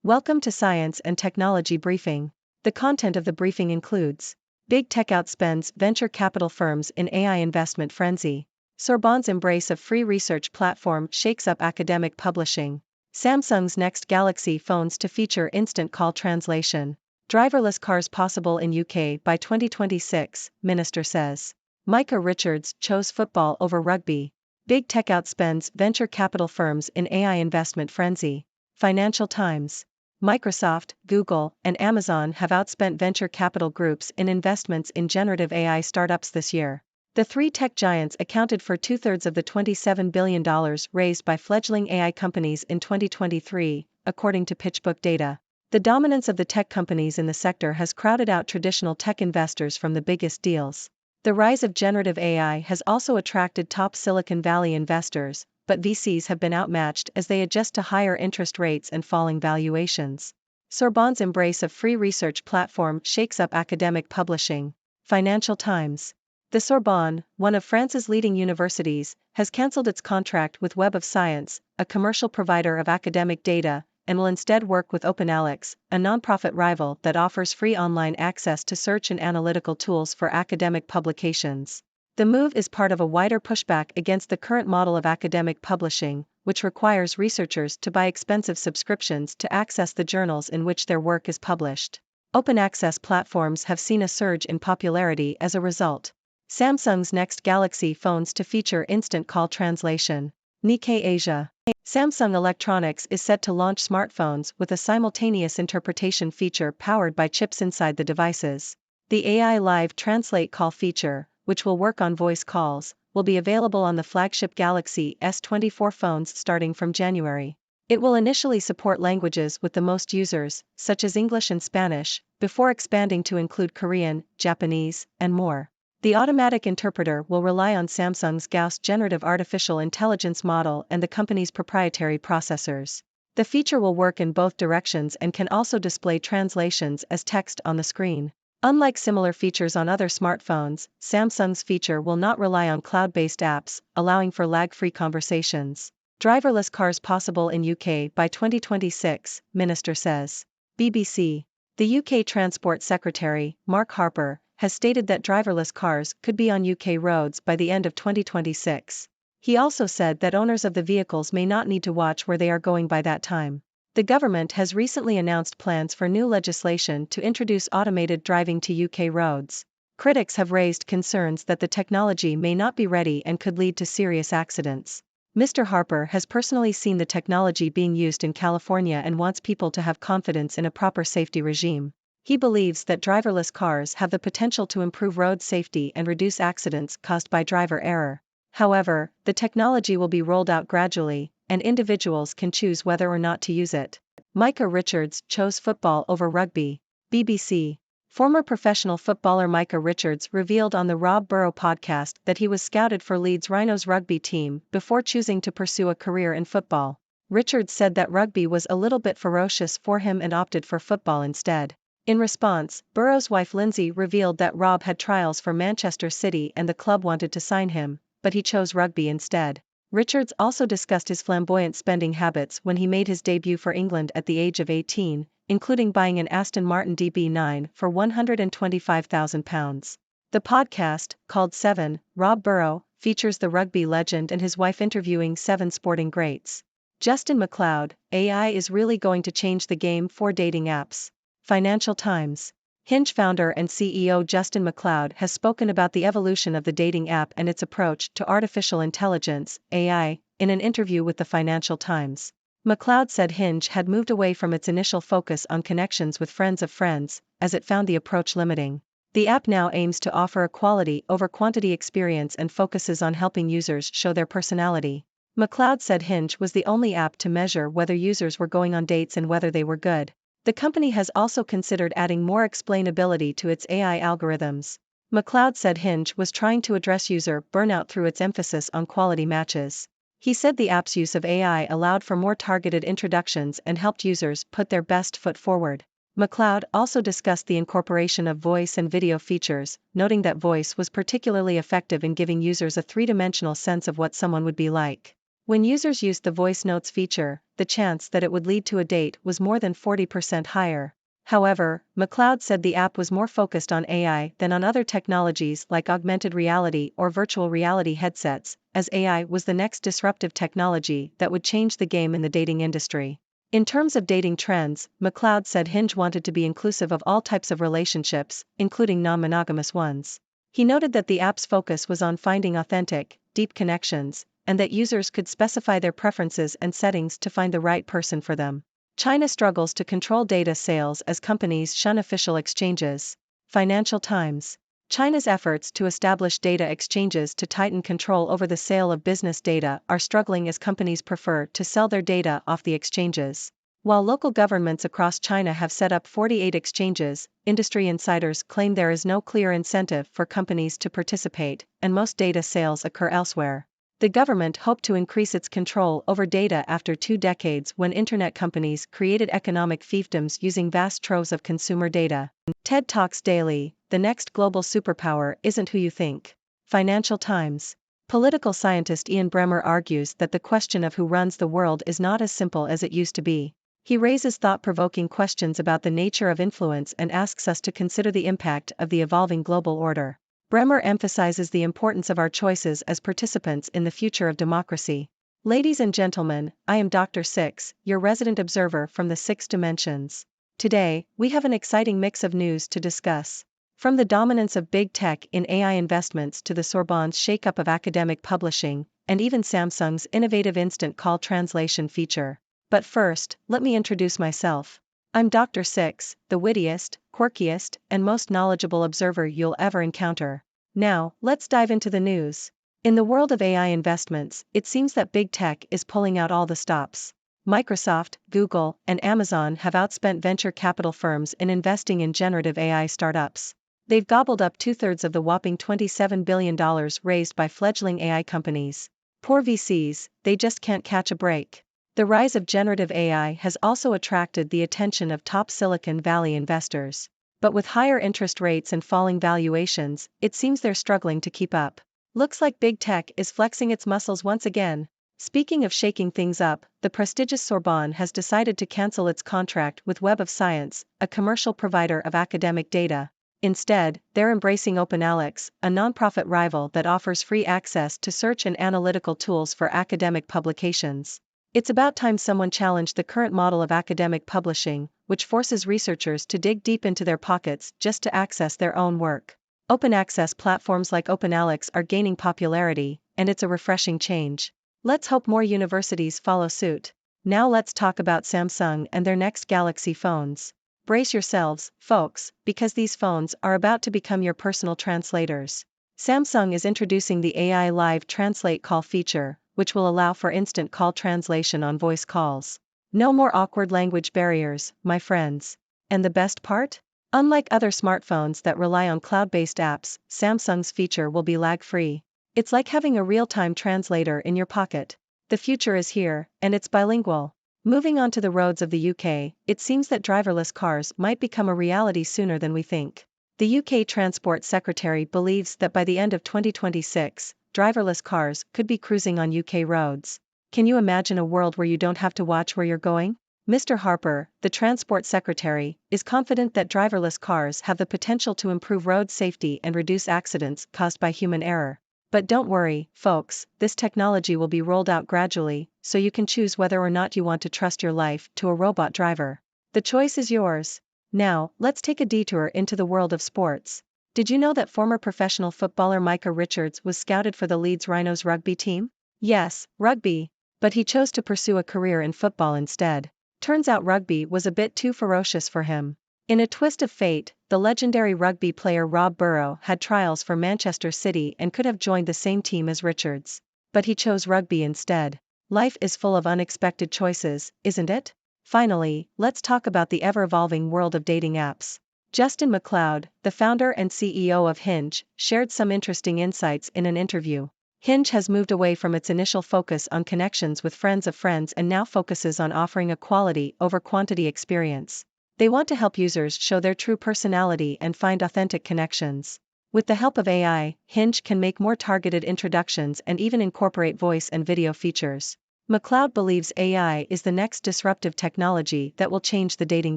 Welcome to Science and Technology Briefing. The content of the briefing includes: Big Tech outspends venture capital firms in AI investment frenzy. Sorbonne's embrace of free research platform shakes up academic publishing. Samsung's next Galaxy phones to feature instant call translation. Driverless cars possible in UK by 2026, Minister says. Micah Richards chose football over rugby. Big Tech outspends venture capital firms in AI investment frenzy. Financial Times. Microsoft, Google, and Amazon have outspent venture capital groups in investments in generative AI startups this year. The three tech giants accounted for two-thirds of the $27 billion raised by fledgling AI companies in 2023, according to PitchBook data. The dominance of the tech companies in the sector has crowded out traditional tech investors from the biggest deals. The rise of generative AI has also attracted top Silicon Valley investors, but VCs have been outmatched as they adjust to higher interest rates and falling valuations. Sorbonne's embrace of free research platform shakes up academic publishing. Financial Times. The Sorbonne, one of France's leading universities, has cancelled its contract with Web of Science, a commercial provider of academic data, and will instead work with OpenAlex, a nonprofit rival that offers free online access to search and analytical tools for academic publications. The move is part of a wider pushback against the current model of academic publishing, which requires researchers to buy expensive subscriptions to access the journals in which their work is published. Open access platforms have seen a surge in popularity as a result. Samsung's next Galaxy phones to feature instant call translation. Nikkei Asia. Samsung Electronics is set to launch smartphones with a simultaneous interpretation feature powered by chips inside the devices. The AI Live Translate call feature, which will work on voice calls, will be available on the flagship Galaxy S24 phones starting from January. It will initially support languages with the most users, such as English and Spanish, before expanding to include Korean, Japanese, and more. The automatic interpreter will rely on Samsung's Gauss generative artificial intelligence model and the company's proprietary processors. The feature will work in both directions and can also display translations as text on the screen. Unlike similar features on other smartphones, Samsung's feature will not rely on cloud-based apps, allowing for lag-free conversations. Driverless cars possible in UK by 2026, Minister says. BBC. The UK Transport Secretary, Mark Harper, has stated that driverless cars could be on UK roads by the end of 2026. He also said that owners of the vehicles may not need to watch where they are going by that time. The government has recently announced plans for new legislation to introduce automated driving to UK roads. Critics have raised concerns that the technology may not be ready and could lead to serious accidents. Mr. Harper has personally seen the technology being used in California and wants people to have confidence in a proper safety regime. He believes that driverless cars have the potential to improve road safety and reduce accidents caused by driver error. However, the technology will be rolled out gradually, and individuals can choose whether or not to use it. Micah Richards chose football over rugby. BBC. Former professional footballer Micah Richards revealed on the Rob Burrow podcast that he was scouted for Leeds Rhinos rugby team before choosing to pursue a career in football. Richards said that rugby was a little bit ferocious for him and opted for football instead. In response, Burrow's wife Lindsay revealed that Rob had trials for Manchester City and the club wanted to sign him, but he chose rugby instead. Richards also discussed his flamboyant spending habits when he made his debut for England at the age of 18, including buying an Aston Martin DB9 for £125,000. The podcast, called 7, Rob Burrow, features the rugby legend and his wife interviewing 7 sporting greats. Justin McLeod, AI is really going to change the game for dating apps. Financial Times. Hinge founder and CEO Justin McLeod has spoken about the evolution of the dating app and its approach to artificial intelligence, AI, in an interview with the Financial Times. McLeod said Hinge had moved away from its initial focus on connections with friends of friends, as it found the approach limiting. The app now aims to offer a quality over quantity experience and focuses on helping users show their personality. McLeod said Hinge was the only app to measure whether users were going on dates and whether they were good. The company has also considered adding more explainability to its AI algorithms. McLeod said Hinge was trying to address user burnout through its emphasis on quality matches. He said the app's use of AI allowed for more targeted introductions and helped users put their best foot forward. McLeod also discussed the incorporation of voice and video features, noting that voice was particularly effective in giving users a three-dimensional sense of what someone would be like. When users used the voice notes feature, the chance that it would lead to a date was more than 40% higher. However, McLeod said the app was more focused on AI than on other technologies like augmented reality or virtual reality headsets, as AI was the next disruptive technology that would change the game in the dating industry. In terms of dating trends, McLeod said Hinge wanted to be inclusive of all types of relationships, including non-monogamous ones. He noted that the app's focus was on finding authentic, deep connections, and that users could specify their preferences and settings to find the right person for them. China struggles to control data sales as companies shun official exchanges. Financial Times. China's efforts to establish data exchanges to tighten control over the sale of business data are struggling as companies prefer to sell their data off the exchanges. While local governments across China have set up 48 exchanges, industry insiders claim there is no clear incentive for companies to participate, and most data sales occur elsewhere. The government hoped to increase its control over data after 2 decades when internet companies created economic fiefdoms using vast troves of consumer data. TED Talks Daily, the next global superpower isn't who you think. Financial Times. Political scientist Ian Bremmer argues that the question of who runs the world is not as simple as it used to be. He raises thought-provoking questions about the nature of influence and asks us to consider the impact of the evolving global order. Bremmer emphasizes the importance of our choices as participants in the future of democracy. Ladies and gentlemen, I am Dr. Six, your resident observer from the 6 dimensions. Today, we have an exciting mix of news to discuss. From the dominance of big tech in AI investments to the Sorbonne's shakeup of academic publishing, and even Samsung's innovative instant call translation feature. But first, let me introduce myself. I'm Dr. Six, the wittiest, quirkiest, and most knowledgeable observer you'll ever encounter. Now, let's dive into the news. In the world of AI investments, it seems that big tech is pulling out all the stops. Microsoft, Google, and Amazon have outspent venture capital firms in investing in generative AI startups. They've gobbled up 2/3 of the whopping $27 billion raised by fledgling AI companies. Poor VCs, they just can't catch a break. The rise of generative AI has also attracted the attention of top Silicon Valley investors. But with higher interest rates and falling valuations, it seems they're struggling to keep up. Looks like big tech is flexing its muscles once again. Speaking of shaking things up, the prestigious Sorbonne has decided to cancel its contract with Web of Science, a commercial provider of academic data. Instead, they're embracing OpenAlex, a nonprofit rival that offers free access to search and analytical tools for academic publications. It's about time someone challenged the current model of academic publishing, which forces researchers to dig deep into their pockets just to access their own work. Open access platforms like OpenAlex are gaining popularity, and it's a refreshing change. Let's hope more universities follow suit. Now let's talk about Samsung and their next Galaxy phones. Brace yourselves, folks, because these phones are about to become your personal translators. Samsung is introducing the AI Live Translate Call feature, which will allow for instant call translation on voice calls. No more awkward language barriers, my friends. And the best part? Unlike other smartphones that rely on cloud-based apps, Samsung's feature will be lag-free. It's like having a real-time translator in your pocket. The future is here, and it's bilingual. Moving on to the roads of the UK, it seems that driverless cars might become a reality sooner than we think. The UK Transport Secretary believes that by the end of 2026, driverless cars could be cruising on UK roads. Can you imagine a world where you don't have to watch where you're going? Mr. Harper, the Transport Secretary, is confident that driverless cars have the potential to improve road safety and reduce accidents caused by human error. But don't worry, folks, this technology will be rolled out gradually, so you can choose whether or not you want to trust your life to a robot driver. The choice is yours. Now, let's take a detour into the world of sports. Did you know that former professional footballer Micah Richards was scouted for the Leeds Rhinos rugby team? Yes, rugby. But he chose to pursue a career in football instead. Turns out rugby was a bit too ferocious for him. In a twist of fate, the legendary rugby player Rob Burrow had trials for Manchester City and could have joined the same team as Richards. But he chose rugby instead. Life is full of unexpected choices, isn't it? Finally, let's talk about the ever-evolving world of dating apps. Justin McLeod, the founder and CEO of Hinge, shared some interesting insights in an interview. Hinge has moved away from its initial focus on connections with friends of friends and now focuses on offering a quality over quantity experience. They want to help users show their true personality and find authentic connections. With the help of AI, Hinge can make more targeted introductions and even incorporate voice and video features. McLeod believes AI is the next disruptive technology that will change the dating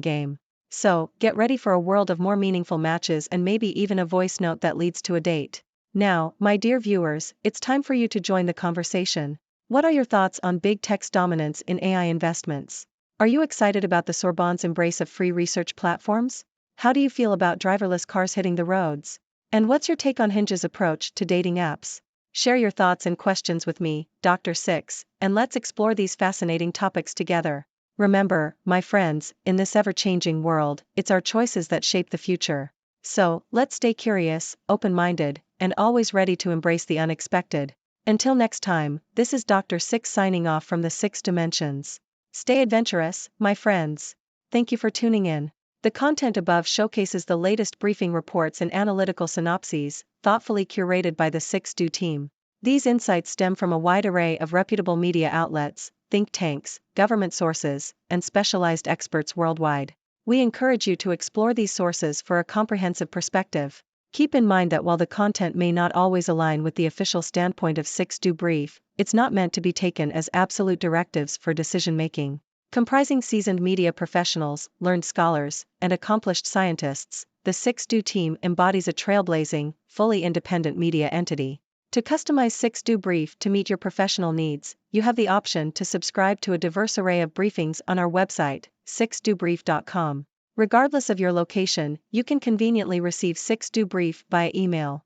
game. So, get ready for a world of more meaningful matches and maybe even a voice note that leads to a date. Now, my dear viewers, it's time for you to join the conversation. What are your thoughts on big tech's dominance in AI investments? Are you excited about the Sorbonne's embrace of free research platforms? How do you feel about driverless cars hitting the roads? And what's your take on Hinge's approach to dating apps? Share your thoughts and questions with me, Dr. Six, and let's explore these fascinating topics together. Remember, my friends, in this ever-changing world, it's our choices that shape the future. So, let's stay curious, open-minded, and always ready to embrace the unexpected. Until next time, this is Dr. Six signing off from the Six Dimensions. Stay adventurous, my friends. Thank you for tuning in. The content above showcases the latest briefing reports and analytical synopses, thoughtfully curated by the Six Do team. These insights stem from a wide array of reputable media outlets, think tanks, government sources, and specialized experts worldwide. We encourage you to explore these sources for a comprehensive perspective. Keep in mind that while the content may not always align with the official standpoint of Six Do Brief, it's not meant to be taken as absolute directives for decision-making. Comprising seasoned media professionals, learned scholars, and accomplished scientists, the Six Do team embodies a trailblazing, fully independent media entity. To customize Six Do Brief to meet your professional needs, you have the option to subscribe to a diverse array of briefings on our website, sixdobrief.com. Regardless of your location, you can conveniently receive Six Do Brief via email.